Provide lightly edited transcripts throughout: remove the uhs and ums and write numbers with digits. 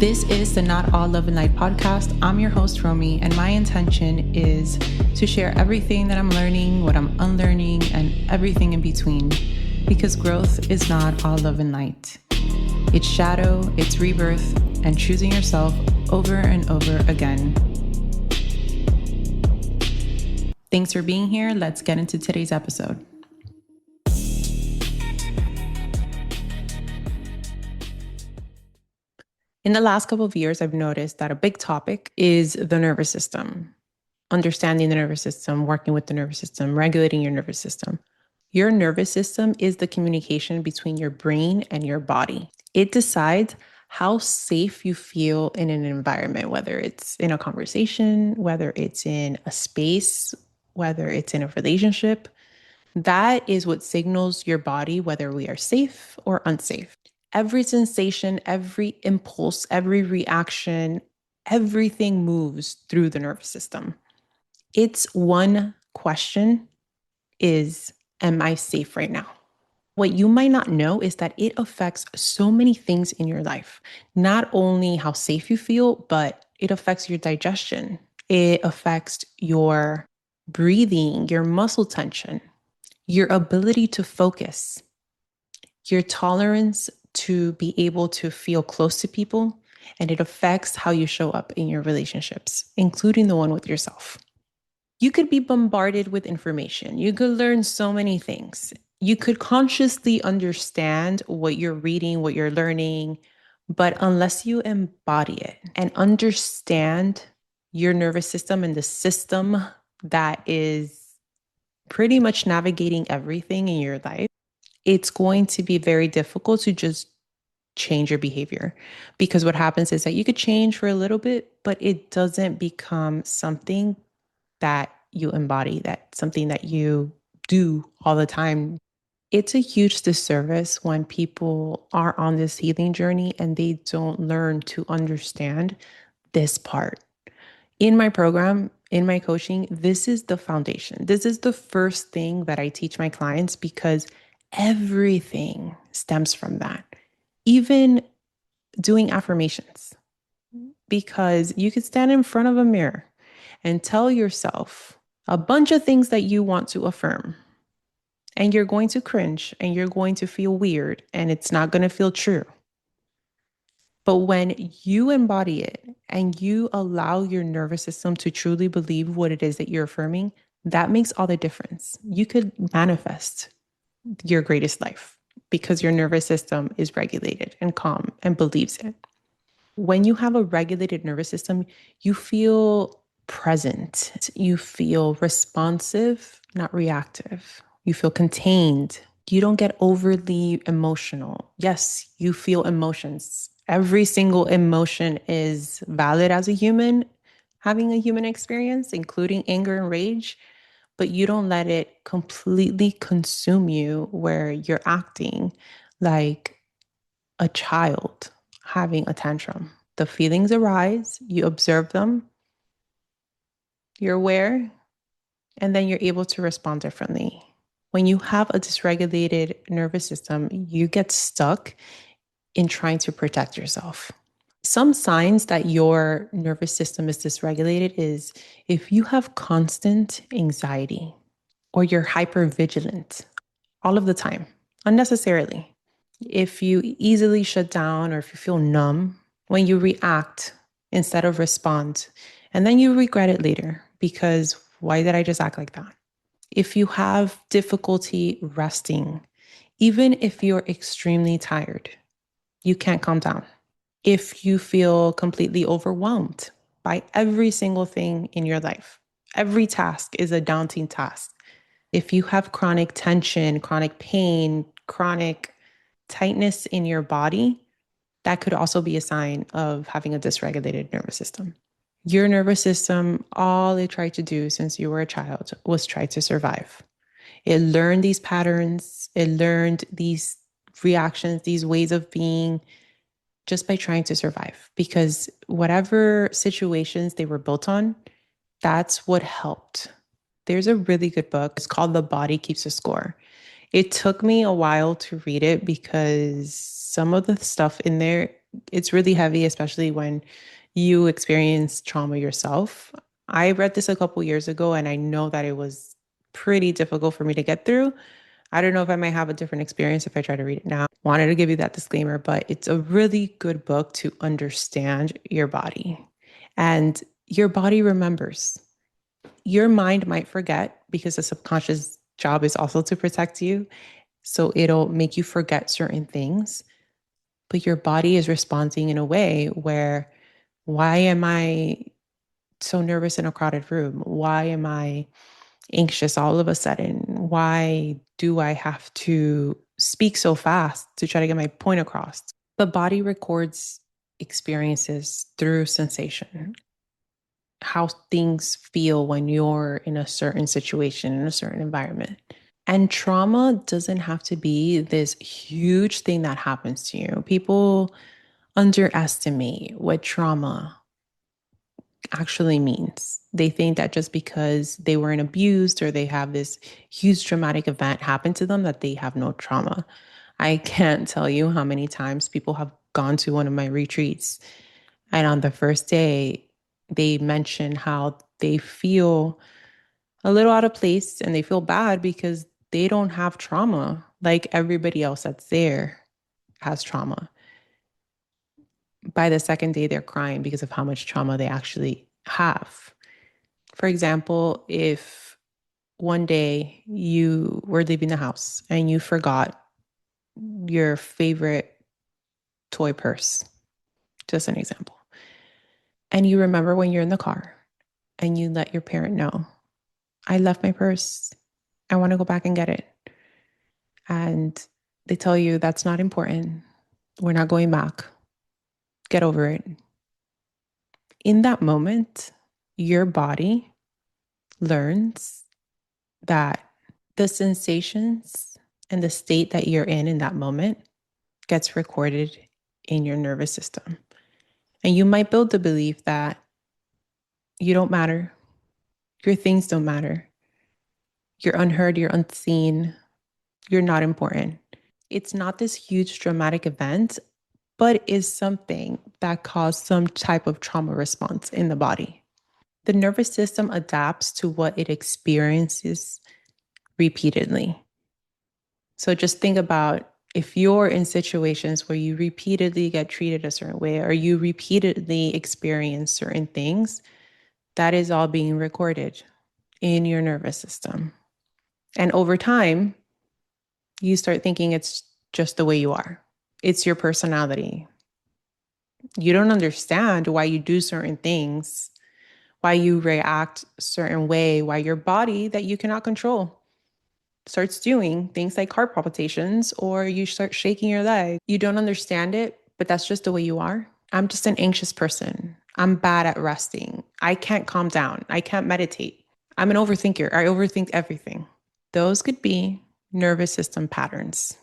This is the Not All Love and Light podcast. I'm your host, Romy, and my intention is to share everything that I'm learning, what I'm unlearning, and everything in between. Because growth is not all love and light. It's shadow, it's rebirth, and choosing yourself over and over again. Thanks for being here. Let's get into today's episode. In the last couple of years, I've noticed that a big topic is the nervous system, understanding the nervous system, working with the nervous system, regulating your nervous system. Your nervous system is the communication between your brain and your body. It decides how safe you feel in an environment, whether it's in a conversation, whether it's in a space, whether it's in a relationship. That is what signals your body whether we are safe or unsafe. Every sensation, every impulse, every reaction, everything moves through the nervous system. Its one question is, am I safe right now? What you might not know is that it affects so many things in your life. Not only how safe you feel, but it affects your digestion. It affects your breathing, your muscle tension, your ability to focus, your tolerance to be able to feel close to people, and it affects how you show up in your relationships, including the one with yourself. You could be bombarded with information. You could learn so many things. You could consciously understand what you're reading, what you're learning, but unless you embody it and understand your nervous system and the system that is pretty much navigating everything in your life, it's going to be very difficult to just change your behavior. Because what happens is that you could change for a little bit, but it doesn't become something that you embody, that something that you do all the time. It's a huge disservice when people are on this healing journey and they don't learn to understand this part. In my program, in my coaching, this is the foundation. This is the first thing that I teach my clients because everything stems from that. Even doing affirmations, because you could stand in front of a mirror and tell yourself a bunch of things that you want to affirm. And you're going to cringe and you're going to feel weird and it's not going to feel true. But when you embody it and you allow your nervous system to truly believe what it is that you're affirming, that makes all the difference. You could manifest your greatest life because your nervous system is regulated and calm and believes it. When you have a regulated nervous system, you feel present. You feel responsive, not reactive. You feel contained. You don't get overly emotional. Yes, you feel emotions. Every single emotion is valid as a human, having a human experience, including anger and rage, but you don't let it completely consume you where you're acting like a child having a tantrum. The feelings arise, you observe them, you're aware, and then you're able to respond differently. When you have a dysregulated nervous system, you get stuck in trying to protect yourself. Some signs that your nervous system is dysregulated is if you have constant anxiety or you're hypervigilant all of the time, unnecessarily. If you easily shut down or if you feel numb when you react instead of respond, and then you regret it later because why did I just act like that? If you have difficulty resting, even if you're extremely tired, you can't calm down. If you feel completely overwhelmed by every single thing in your life, every task is a daunting task. If you have chronic tension, chronic pain, chronic tightness in your body, that could also be a sign of having a dysregulated nervous system. Your nervous system, all it tried to do since you were a child was try to survive. It learned these patterns, it learned these reactions, these ways of being just by trying to survive. Because whatever situations they were built on, that's what helped. There's a really good book. It's called The Body Keeps a Score. It took me a while to read it because some of the stuff in there It's really heavy, especially when you experience trauma yourself. I read this a couple years ago, and I know that it was pretty difficult for me to get through. I don't know if I might have a different experience if I try to read it now. Wanted to give you that disclaimer, but it's a really good book to understand your body. And your body remembers. Your mind might forget because the subconscious job is also to protect you. So it'll make you forget certain things, but your body is responding in a way where, why am I so nervous in a crowded room? Why am I anxious all of a sudden? Why do I have to speak so fast to try to get my point across? The body records experiences through sensation, how things feel when you're in a certain situation, in a certain environment. And trauma doesn't have to be this huge thing that happens to you. People underestimate what trauma actually means. They think that just because they weren't abused or they have this huge traumatic event happen to them, that they have no trauma. I can't tell you how many times people have gone to one of my retreats, and on the first day, they mention how they feel a little out of place and they feel bad because they don't have trauma like everybody else that's there has trauma. By the second day, they're crying because of how much trauma they actually have. For example, if one day you were leaving the house and you forgot your favorite toy purse, just an example, and you remember when you're in the car and you let your parent know, I left my purse. I want to go back and get it. And they tell you that's not important. We're not going back. Get over it. In that moment, your body learns that the sensations and the state that you're in that moment gets recorded in your nervous system. And you might build the belief that you don't matter, your things don't matter, you're unheard, you're unseen, you're not important. It's not this huge dramatic event, but is something that caused some type of trauma response in the body. The nervous system adapts to what it experiences repeatedly. So just think about if you're in situations where you repeatedly get treated a certain way or you repeatedly experience certain things, that is all being recorded in your nervous system. And over time, you start thinking it's just the way you are. It's your personality. You don't understand why you do certain things, why you react a certain way, why your body that you cannot control starts doing things like heart palpitations or you start shaking your leg. You don't understand it, but that's just the way you are. I'm just an anxious person. I'm bad at resting. I can't calm down. I can't meditate. I'm an overthinker. I overthink everything. Those could be nervous system patterns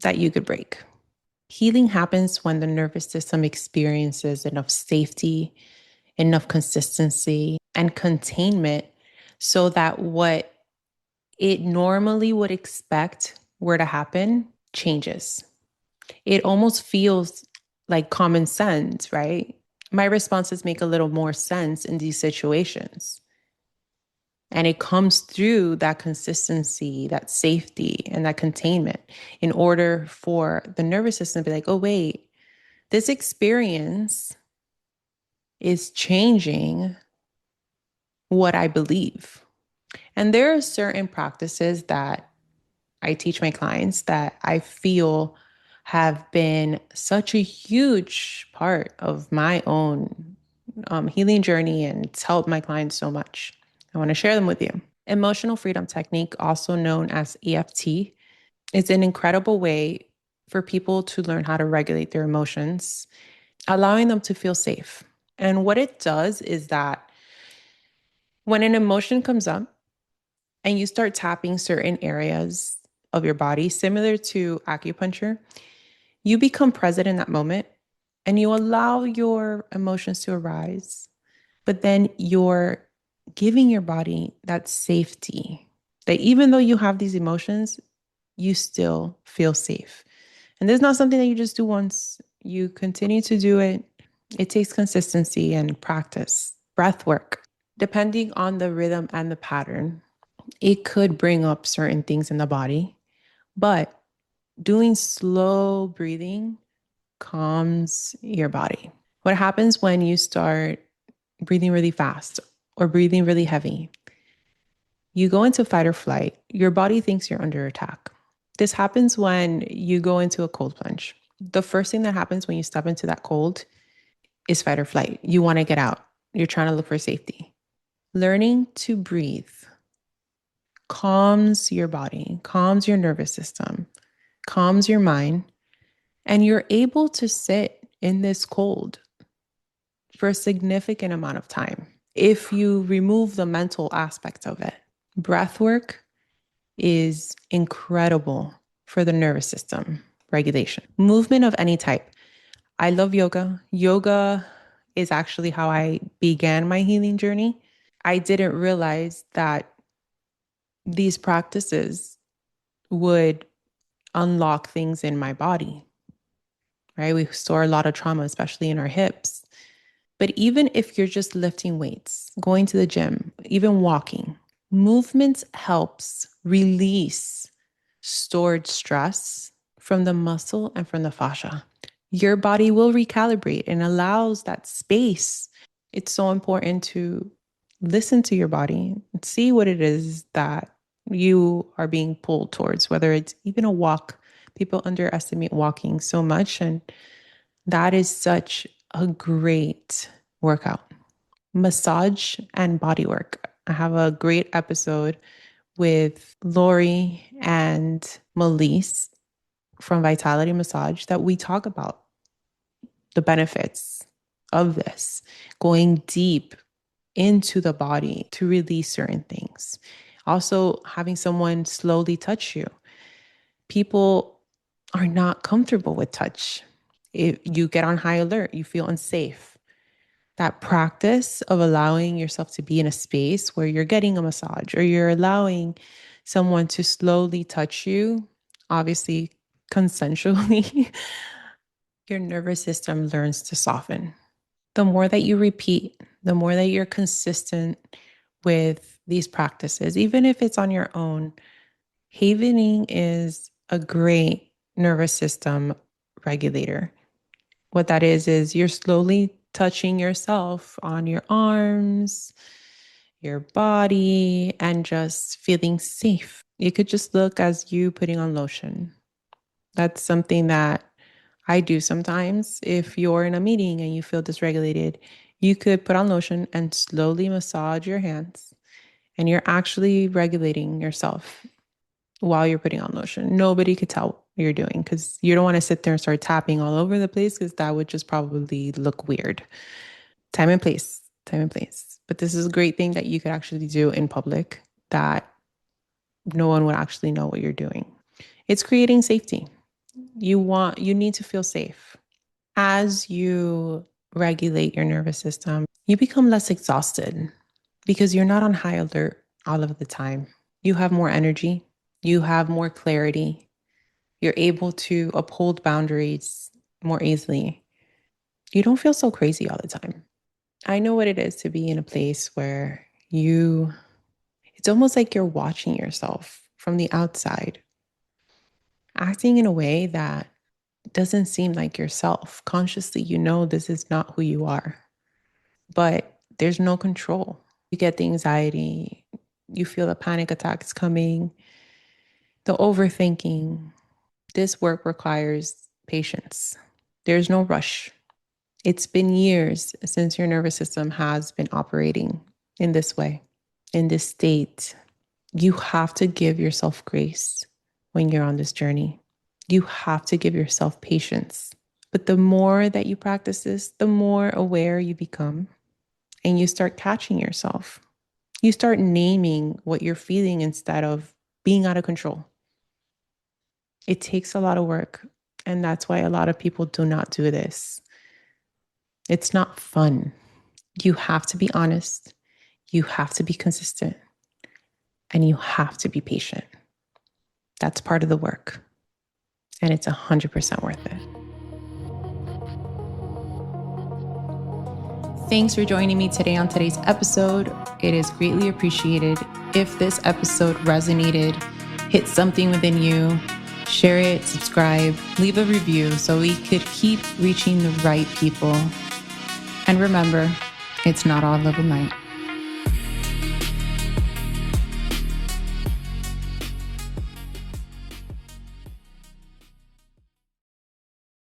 that you could break. Healing happens when the nervous system experiences enough safety, enough consistency, and containment so that what it normally would expect were to happen changes. It almost feels like common sense, right? My responses make a little more sense in these situations. And it comes through that consistency, that safety, and that containment in order for the nervous system to be like, oh, wait, this experience is changing what I believe. And there are certain practices that I teach my clients that I feel have been such a huge part of my own healing journey, and it's helped my clients so much. I want to share them with you. Emotional freedom technique, also known as EFT, is an incredible way for people to learn how to regulate their emotions, allowing them to feel safe. And what it does is that when an emotion comes up and you start tapping certain areas of your body, similar to acupuncture, you become present in that moment and you allow your emotions to arise. But then you're giving your body that safety that even though you have these emotions, you still feel safe. And this is not something that you just do once. You continue to do it. It takes consistency and practice. Breath work, depending on the rhythm and the pattern, it could bring up certain things in the body, but doing slow breathing calms your body. What happens when you start breathing really fast or breathing really heavy? You go into fight or flight. Your body thinks you're under attack. This happens when you go into a cold plunge. The first thing that happens when you step into that cold is fight or flight. You want to get out. You're trying to look for safety. Learning to breathe calms your body, calms your nervous system, calms your mind, and you're able to sit in this cold for a significant amount of time if you remove the mental aspect of it. Breath work is incredible for the nervous system regulation. Movement of any type. I love yoga. Yoga is actually how I began my healing journey. I didn't realize that these practices would unlock things in my body, right? We store a lot of trauma, especially in our hips. But even if you're just lifting weights, going to the gym, even walking, movement helps release stored stress from the muscle and from the fascia. Your body will recalibrate and allows that space. It's so important to listen to your body and see what it is that you are being pulled towards, whether it's even a walk. People underestimate walking so much, and that is such a great workout. Massage and bodywork. I have a great episode with Lori and Melise from Vitality Massage that we talk about the benefits of this, going deep into the body to release certain things. Also, having someone slowly touch you. People are not comfortable with touch. If you get on high alert, you feel unsafe. That practice of allowing yourself to be in a space where you're getting a massage or you're allowing someone to slowly touch you, obviously consensually, your nervous system learns to soften. The more that you repeat, the more that you're consistent with these practices, even if it's on your own, havening is a great nervous system regulator. What that is you're slowly touching yourself on your arms, your body, and just feeling safe. It could just look as you putting on lotion. That's something that I do sometimes. If you're in a meeting and you feel dysregulated, you could put on lotion and slowly massage your hands, and you're actually regulating yourself while you're putting on lotion. Nobody could tell what you're doing because you don't want to sit there and start tapping all over the place because that would just probably look weird. Time and place, time and place. But this is a great thing that you could actually do in public that no one would actually know what you're doing. It's creating safety. You need to feel safe. As you regulate your nervous system, you become less exhausted because you're not on high alert all of the time. You have more energy, you have more clarity, you're able to uphold boundaries more easily. You don't feel so crazy all the time. I know what it is to be in a place where it's almost like you're watching yourself from the outside, acting in a way that doesn't seem like yourself. Consciously, you know this is not who you are, but there's no control. You get the anxiety, you feel the panic attacks coming, the overthinking. This work requires patience. There's no rush. It's been years since your nervous system has been operating in this way, in this state. You have to give yourself grace when you're on this journey. You have to give yourself patience. But the more that you practice this, the more aware you become and you start catching yourself. You start naming what you're feeling instead of being out of control. It takes a lot of work. And that's why a lot of people do not do this. It's not fun. You have to be honest. You have to be consistent. And you have to be patient. That's part of the work. And it's 100% worth it. Thanks for joining me today on today's episode. It is greatly appreciated. If this episode resonated, hit something within you, share it, subscribe, leave a review so we could keep reaching the right people. And remember, it's not all level 9.